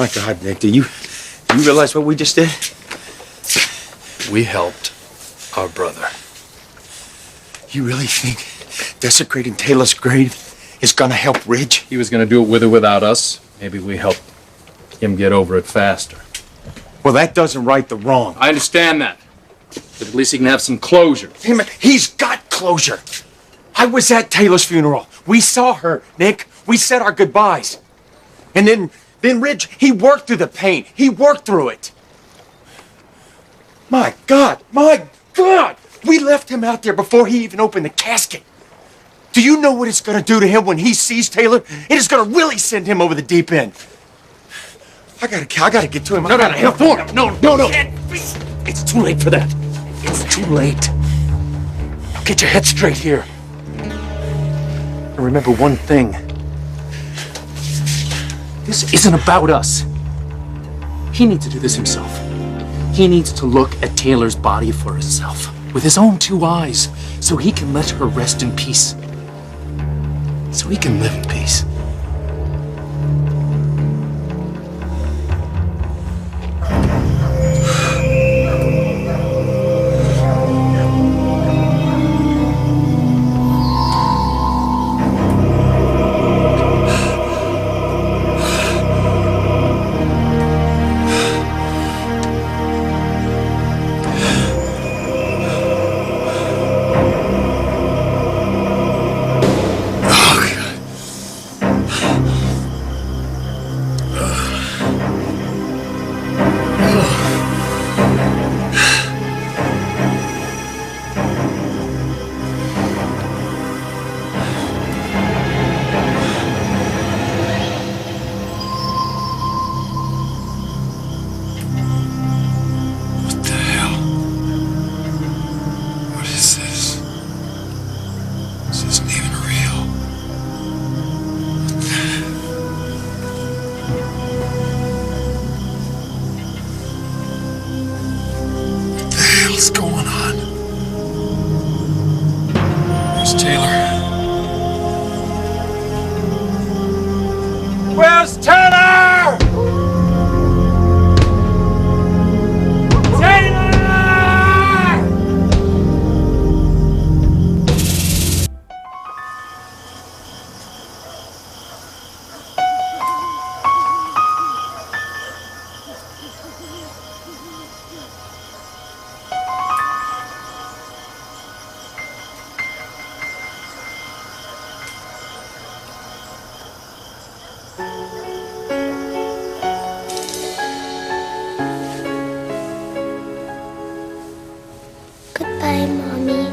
My God, Nick, do you realize what we just did? We helped our brother. You really think desecrating Taylor's grave is gonna help Ridge? He was gonna do it with or without us. Maybe we helped him get over it faster. Well, that doesn't right the wrong. I understand that. But at least he can have some closure. Hey, man, he's got closure. I was at Taylor's funeral. We saw her, Nick. We said our goodbyes. And then Ridge, he worked through the pain. He worked through it. My God! We left him out there before he even opened the casket. Do you know what it's gonna do to him when he sees Taylor? It is gonna really send him over the deep end. I gotta get to him. No, Thorne! No. It's too late for that. It's too late. Now get your head straight here. And remember one thing. This isn't about us. He needs to do this himself. He needs to look at Taylor's body for himself, with his own 2 eyes, so he can let her rest in peace. So he can live in peace. What's going on? Where's Taylor? Where's Taylor? Taylor! Goodbye, Mommy.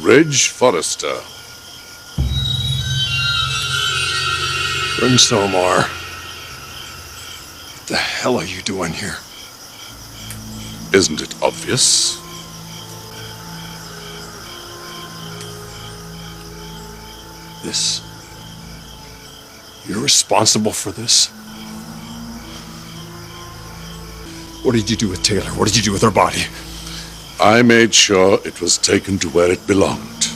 Ridge Forrester. Prince Omar. What the hell are you doing here? Isn't it obvious? This. You're responsible for this? What did you do with Taylor? What did you do with her body? I made sure it was taken to where it belonged.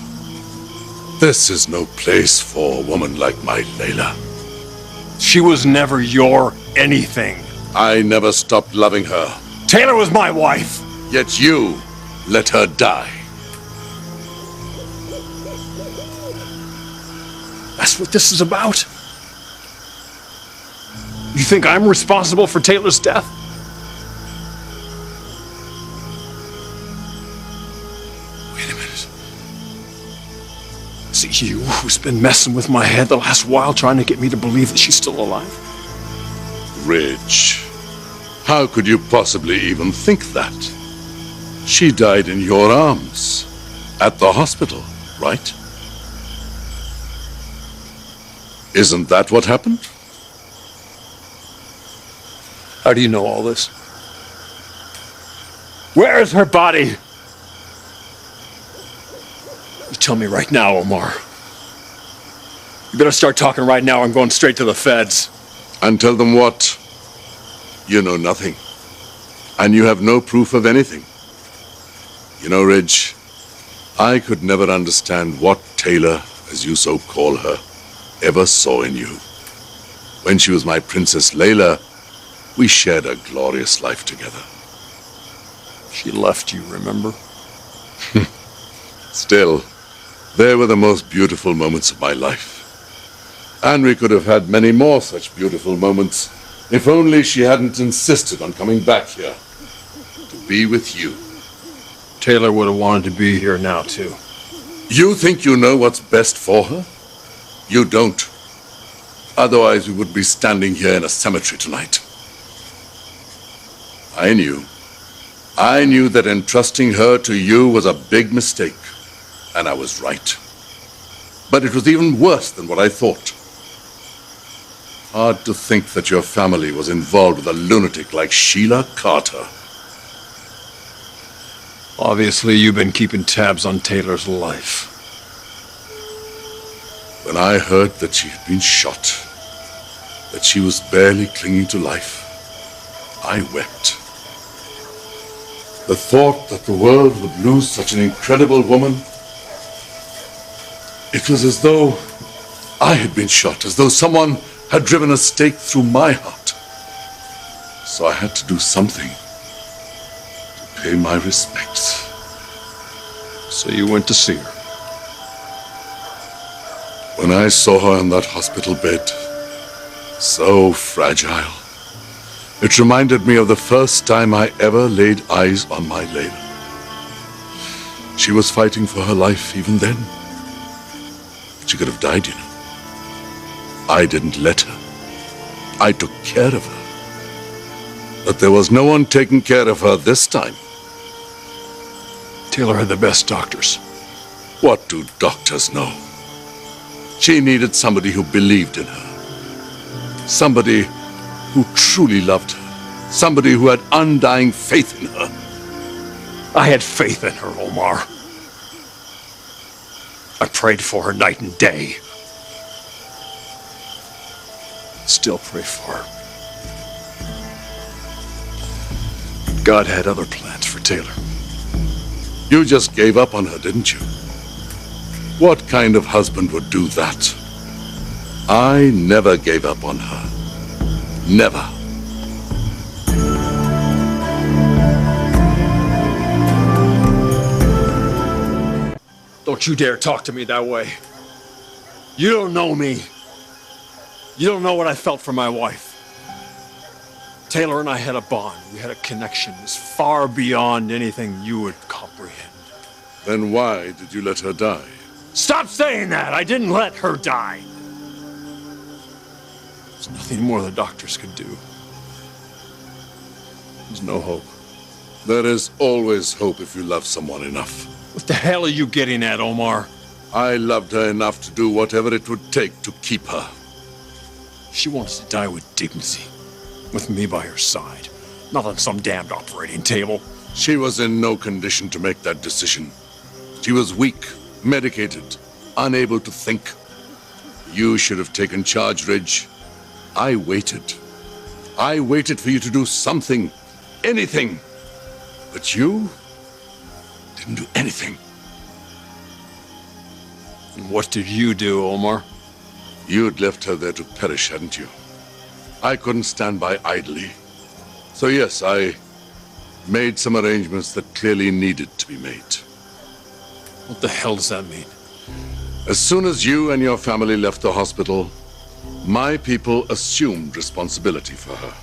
This is no place for a woman like my Layla. She was never your anything. I never stopped loving her. Taylor was my wife. Yet you let her die. That's what this is about? You think I'm responsible for Taylor's death? You, who's been messing with my head the last while, trying to get me to believe that she's still alive. Ridge, how could you possibly even think that? She died in your arms, at the hospital, right? Isn't that what happened? How do you know all this? Where is her body? You tell me right now, Omar. You better start talking right now. I'm going straight to the feds. And tell them what? You know nothing. And you have no proof of anything. You know, Ridge, I could never understand what Taylor, as you so call her, ever saw in you. When she was my Princess Layla, we shared a glorious life together. She left you, remember? Still, they were the most beautiful moments of my life. And we could have had many more such beautiful moments if only she hadn't insisted on coming back here to be with you. Taylor would have wanted to be here now, too. You think you know what's best for her? You don't. Otherwise, we would be standing here in a cemetery tonight. I knew that entrusting her to you was a big mistake, and I was right. But it was even worse than what I thought. Hard to think that your family was involved with a lunatic like Sheila Carter. Obviously, you've been keeping tabs on Taylor's life. When I heard that she had been shot, that she was barely clinging to life, I wept. The thought that the world would lose such an incredible woman, it was as though I had been shot, as though someone had driven a stake through my heart. So I had to do something to pay my respects. So you went to see her. When I saw her in that hospital bed, so fragile, it reminded me of the first time I ever laid eyes on my Layla. She was fighting for her life even then. She could have died, you know. I didn't let her. I took care of her. But there was no one taking care of her this time. Taylor had the best doctors. What do doctors know? She needed somebody who believed in her. Somebody who truly loved her. Somebody who had undying faith in her. I had faith in her, Omar. I prayed for her night and day. Still pray for her. God had other plans for Taylor. You just gave up on her, didn't you? What kind of husband would do that? I never gave up on her. Never. Don't you dare talk to me that way. You don't know me. You don't know what I felt for my wife. Taylor and I had a bond. We had a connection that was far beyond anything you would comprehend. Then why did you let her die? Stop saying that! I didn't let her die. There's nothing more the doctors could do. There's no hope. There is always hope if you love someone enough. What the hell are you getting at, Omar? I loved her enough to do whatever it would take to keep her. She wants to die with dignity. With me by her side. Not on some damned operating table. She was in no condition to make that decision. She was weak, medicated, unable to think. You should have taken charge, Ridge. I waited. I waited for you to do something. Anything. But you didn't do anything. And what did you do, Omar? You'd left her there to perish, hadn't you? I couldn't stand by idly. So yes, I made some arrangements that clearly needed to be made. What the hell does that mean? As soon as you and your family left the hospital, my people assumed responsibility for her.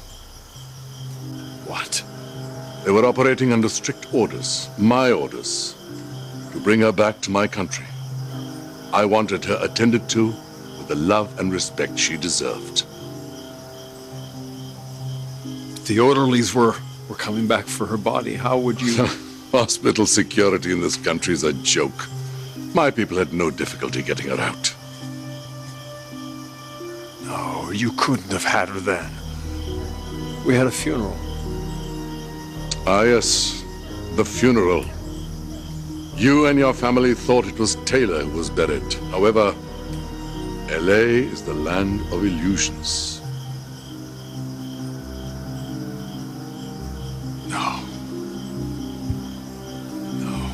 What? They were operating under strict orders, my orders, to bring her back to my country. I wanted her attended to with the love and respect she deserved. The orderlies were coming back for her body. How would you... Hospital security in this country is a joke. My people had no difficulty getting her out. No, you couldn't have had her then. We had a funeral. Ah, yes. The funeral. You and your family thought it was Taylor who was buried. However, LA is the land of illusions. No. No.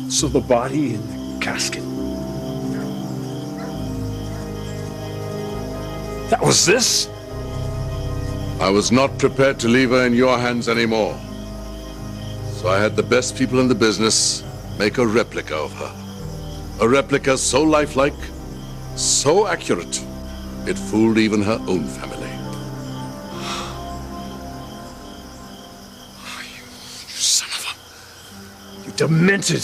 So the body in the casket. That was this? I was not prepared to leave her in your hands anymore. So I had the best people in the business make a replica of her. A replica so lifelike, so accurate, it fooled even her own family. You son of a... You demented...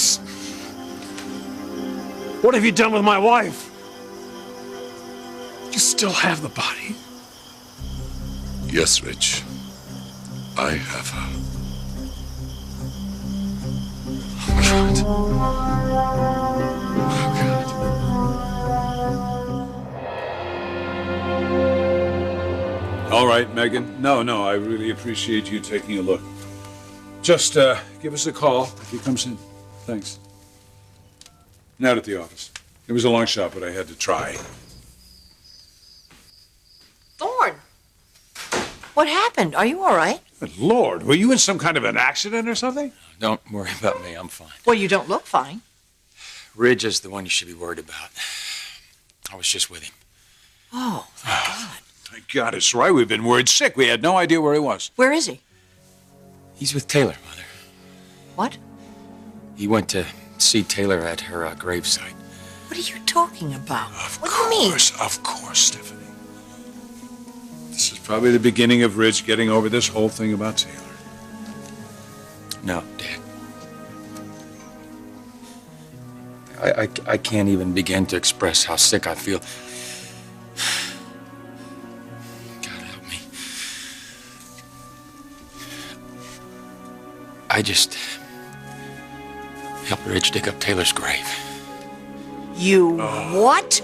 What have you done with my wife? You still have the body? Yes, Rich. I have her. God. All right, Megan. No, I really appreciate you taking a look. Just give us a call if he comes in. Thanks. Not at the office. It was a long shot, but I had to try. Thorne! What happened? Are you all right? Good Lord, were you in some kind of an accident or something? Don't worry about me, I'm fine. Well, you don't look fine. Ridge is the one you should be worried about. I was just with him. Oh, thank God. Thank God, it's right. We've been worried sick. We had no idea where he was. Where is he? He's with Taylor, Mother. What? He went to see Taylor at her gravesite. What are you talking about? Of What do you mean? course, Stephanie. This is probably the beginning of Ridge getting over this whole thing about Taylor. No, Dad. I can't even begin to express how sick I feel. God help me. I just helped Ridge dig up Taylor's grave. You what?